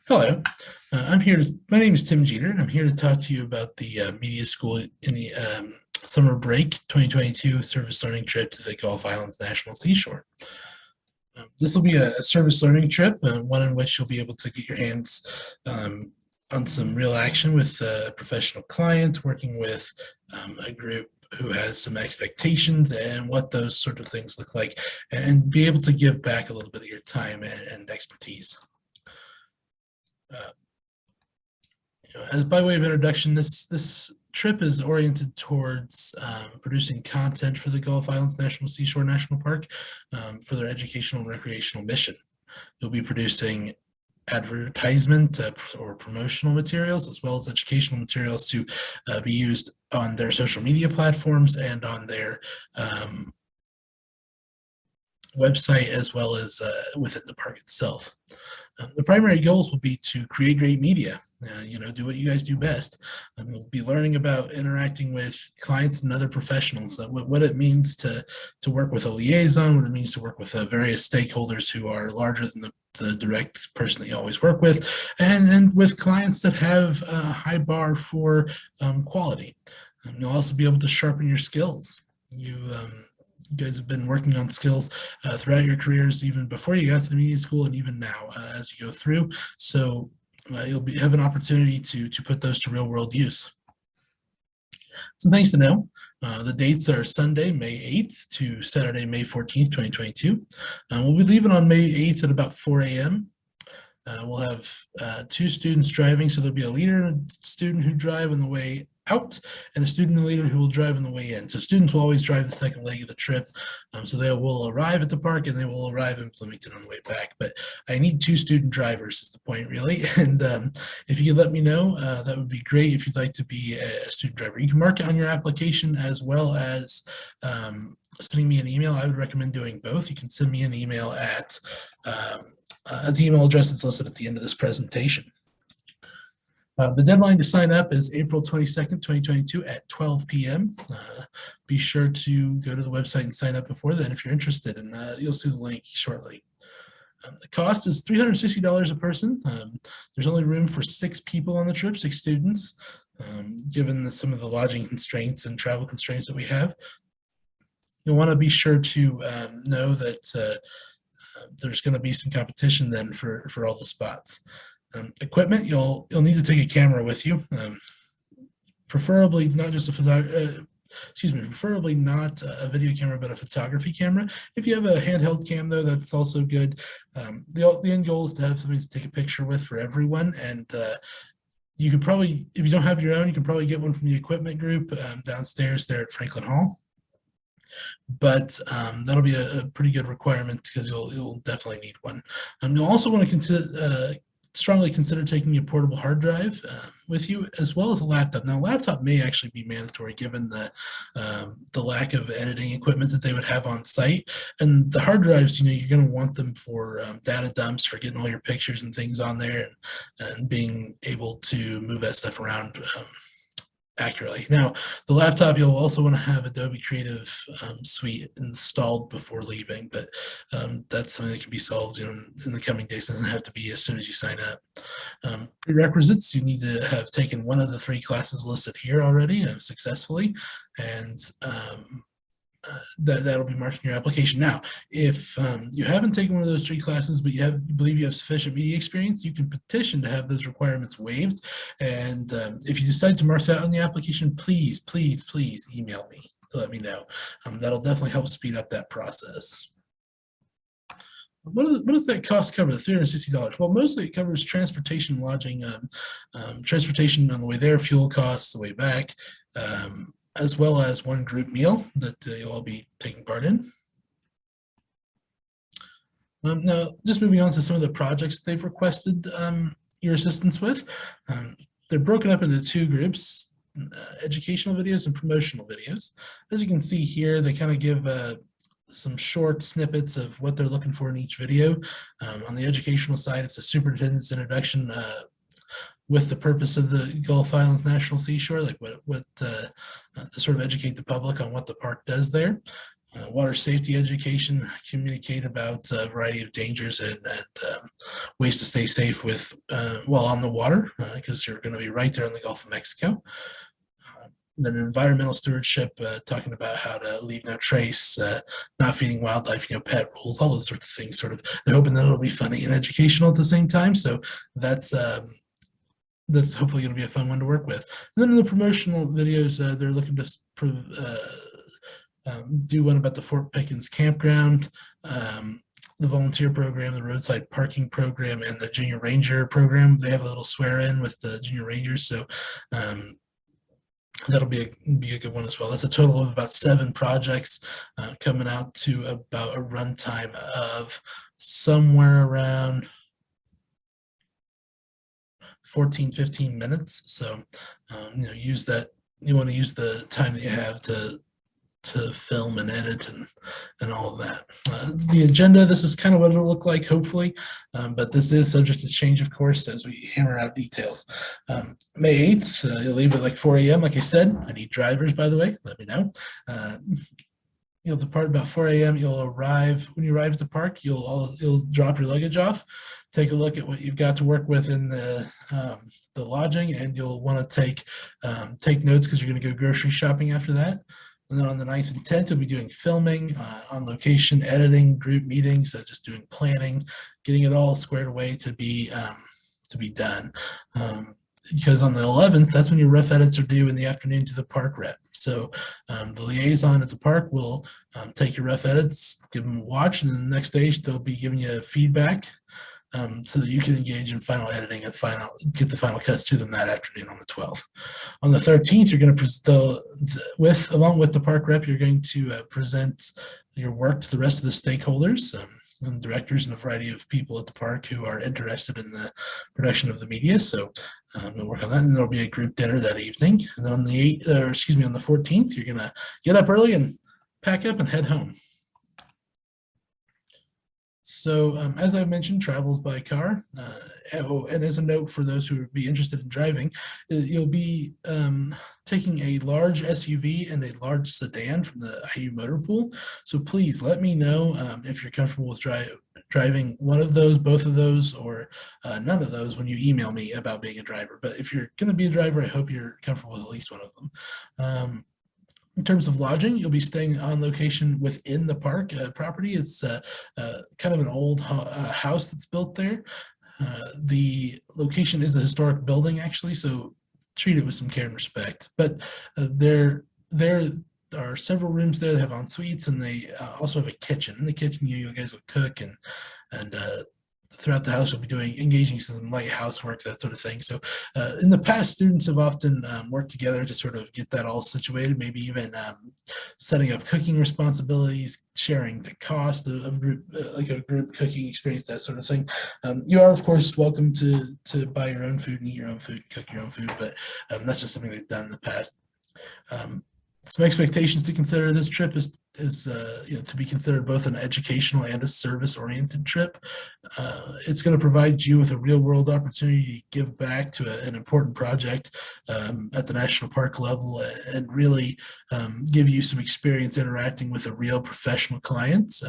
Hello, I'm here. My name is Tim Jeter. I'm here to talk to you about the media school in the summer break 2022 service learning trip to the Gulf Islands National Seashore. This will be a service learning trip, one in which you'll be able to get your hands on some real action with a professional client, working with a group who has some expectations and what those sort of things look like, and be able to give back a little bit of your time and expertise. As by way of introduction, this trip is oriented towards producing content for the Gulf Islands National Seashore National Park for their educational and recreational mission. You'll be producing advertisement or promotional materials, as well as educational materials to be used on their social media platforms and on their website, as well as within the park itself. The primary goals will be to create great media, do what you guys do best. We'll be learning about interacting with clients and other professionals, what it means to work with a liaison, what it means to work with various stakeholders who are larger than the direct person that you always work with, and with clients that have a high bar for quality. You'll also be able to sharpen your skills. You guys have been working on skills throughout your careers, even before you got to the media school and even now as you go through. So you'll have an opportunity to put those to real world use. Some things to know. The dates are Sunday, May 8th to Saturday, May 14th, 2022. We'll be leaving on May 8th at about 4 a.m. We'll have 2 students driving, so there'll be a leader and a student who drive on the way out, and a student and leader who will drive on the way in. So students will always drive the second leg of the trip. So they will arrive at the park and they will arrive in Bloomington on the way back. But I need 2 student drivers is the point, really. And if you could let me know, that would be great if you'd like to be a student driver. You can mark it on your application, as well as sending me an email. I would recommend doing both. You can send me an email at the email address that's listed at the end of this presentation. The deadline to sign up is April 22nd, 2022 at 12 p.m. Be sure to go to the website and sign up before then if you're interested, and you'll see the link shortly. The cost is $360 a person. There's only room for 6 people on the trip, 6 students, given some of the lodging constraints and travel constraints that we have. You'll want to be sure to know that there's going to be some competition then for all the spots. Equipment, you'll need to take a camera with you, preferably not just preferably not a video camera, but a photography camera. If you have a handheld cam, though, that's also good. The end goal is to have somebody to take a picture with for everyone, and you could probably, if you don't have your own, you can probably get one from the equipment group downstairs there at Franklin Hall. But that'll be a pretty good requirement, because you'll definitely need one. You'll also want to strongly consider taking a portable hard drive with you, as well as a laptop. Now, a laptop may actually be mandatory given the lack of editing equipment that they would have on site. And the hard drives, you're going to want them for data dumps, for getting all your pictures and things on there, and being able to move that stuff around accurately. Now, the laptop, you'll also want to have Adobe Creative Suite installed before leaving, but that's something that can be solved in the coming days. It doesn't have to be as soon as you sign up. Prerequisites, you need to have taken one of the 3 classes listed here already successfully, and that'll be marked in your application. Now, if you haven't taken one of those 3 classes, but you believe you have sufficient media experience, you can petition to have those requirements waived. And if you decide to mark that on the application, please email me to let me know. That'll definitely help speed up that process. What does that cost cover, the $360? Well, mostly it covers transportation, lodging, transportation on the way there, fuel costs the way back, as well as one group meal that you'll all be taking part in. Now, just moving on to some of the projects that they've requested your assistance with. They're broken up into 2 groups, educational videos and promotional videos. As you can see here, they kind of give some short snippets of what they're looking for in each video. On the educational side, it's a superintendent's introduction with the purpose of the Gulf Islands National Seashore, like what to sort of educate the public on what the park does there. Water safety education, communicate about a variety of dangers and ways to stay safe with while on the water, because you're going to be right there in the Gulf of Mexico. Then environmental stewardship, talking about how to leave no trace, not feeding wildlife, pet rules, all those sorts of things. Sort of, they're hoping that it'll be funny and educational at the same time. So that's hopefully going to be a fun one to work with. And then in the promotional videos, they're looking to do one about the Fort Pickens campground, the volunteer program, the roadside parking program, and the junior ranger program. They have a little swear in with the junior rangers, so that'll be a good one as well. That's a total of about 7 projects, coming out to about a runtime of somewhere around 14-15 minutes. So use that. You want to use the time that you have to film and edit and all of that. The agenda, this is kind of what it'll look like, hopefully, but this is subject to change, of course, as we hammer out details. May 8th, you'll leave at like 4 a.m. Like I said, I need drivers, by the way, let me know. You'll depart about 4 a.m. You'll arrive, when you arrive at the park, you'll drop your luggage off, take a look at what you've got to work with in the lodging, and you'll want to take notes because you're going to go grocery shopping after that. And then on the 9th and 10th, we'll be doing filming on location, editing, group meetings, just doing planning, getting it all squared away to be done. Because on the 11th, that's when your rough edits are due in the afternoon to the park rep. So the liaison at the park will take your rough edits, give them a watch, and then the next day they'll be giving you feedback so that you can engage in final editing and get the final cuts to them that afternoon on the 12th. On the 13th, you're going to along with the park rep, you're going to present your work to the rest of the stakeholders, and directors and a variety of people at the park who are interested in the production of the media. So we'll work on that, and there'll be a group dinner that evening. And then on the 14th, you're going to get up early and pack up and head home. So as I mentioned, travels by car. And as a note for those who would be interested in driving, you'll be taking a large SUV and a large sedan from the IU motor pool. So please let me know if you're comfortable with driving one of those, both of those, or none of those when you email me about being a driver. But if you're going to be a driver, I hope you're comfortable with at least one of them. In terms of lodging, you'll be staying on location within the park property. It's kind of an old house that's built there. The location is a historic building, actually, so treat it with some care and respect. But there are several rooms there that have en suites, and they also have a kitchen. In the kitchen, you guys will cook, and throughout the house, we'll be engaging in some light housework, that sort of thing. So in the past, students have often worked together to sort of get that all situated, maybe even setting up cooking responsibilities, sharing the cost of group, like a group cooking experience, that sort of thing. You are, of course, welcome to buy your own food and eat your own food, cook your own food, but that's just something they've done in the past. Some expectations to consider. This trip is to be considered both an educational and a service-oriented trip. It's going to provide you with a real-world opportunity to give back to an important project at the national park level, and really give you some experience interacting with a real professional clients,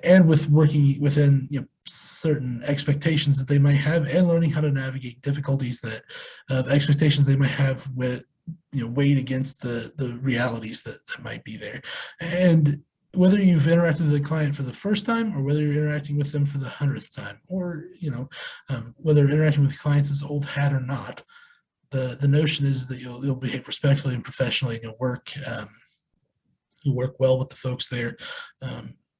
and with working within certain expectations that they might have, and learning how to navigate difficulties expectations they might have with weighed against the realities that might be there. And whether you've interacted with a client for the first time, or whether you're interacting with them for the 100th time, or whether interacting with clients is old hat or not, the notion is that you'll behave respectfully and professionally, and you'll work well with the folks there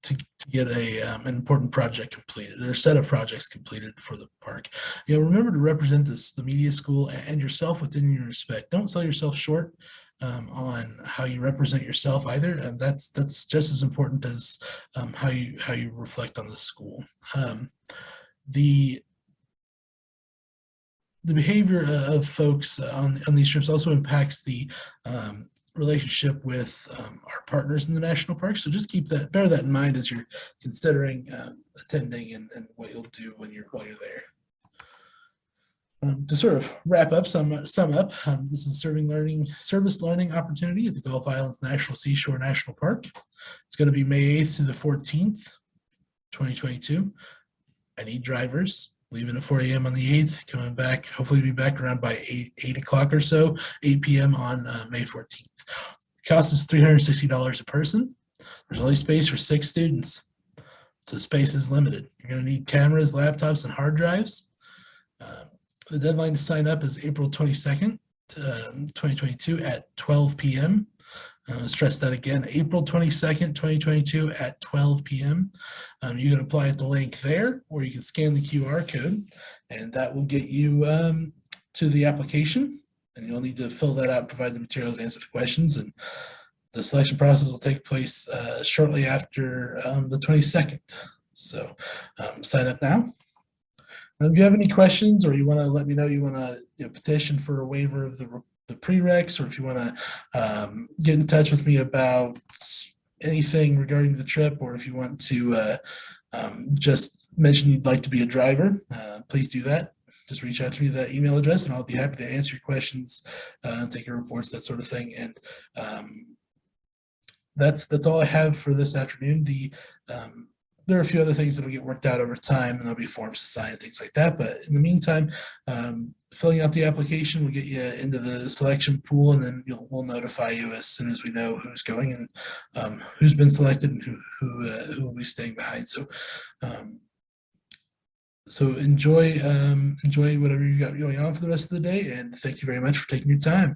to get an important project completed, or a set of projects completed for the park. Remember to represent the media school and yourself within your respect. Don't sell yourself short on how you represent yourself either, and that's just as important as how you reflect on the school. The behavior of folks on these trips also impacts the relationship with our partners in the national park. So just bear that in mind as you're considering attending and what you'll do while you're there. To sort of wrap up, sum up, this is service learning opportunity at the Gulf Islands National Seashore National Park. It's going to be May 8th to the 14th, 2022. I need drivers leaving at 4 a.m. on the 8th, coming back, hopefully be back around by 8 o'clock or so, 8 p.m. on May 14th. The cost is $360 a person. There's only space for 6 students, so space is limited. You're going to need cameras, laptops, and hard drives. The deadline to sign up is April 22nd, 2022 at 12 p.m. Stress that again, April 22nd, 2022 at 12 p.m. You can apply at the link there, or you can scan the QR code, and that will get you to the application. And you'll need to fill that out, provide the materials, answer the questions, and the selection process will take place shortly after the 22nd. So sign up now. If you have any questions, or you want to let me know, you want to petition for a waiver of the prereqs, or if you want to get in touch with me about anything regarding the trip, or if you want to just mention you'd like to be a driver, please do that. Just reach out to me at that email address, and I'll be happy to answer your questions, take your reports, that sort of thing. And that's all I have for this afternoon. There are a few other things that will get worked out over time, and there'll be forms to sign and things like that. But in the meantime, filling out the application will get you into the selection pool, and then we'll notify you as soon as we know who's going and who's been selected and who will be staying behind. So, enjoy whatever you got going on for the rest of the day, and thank you very much for taking your time.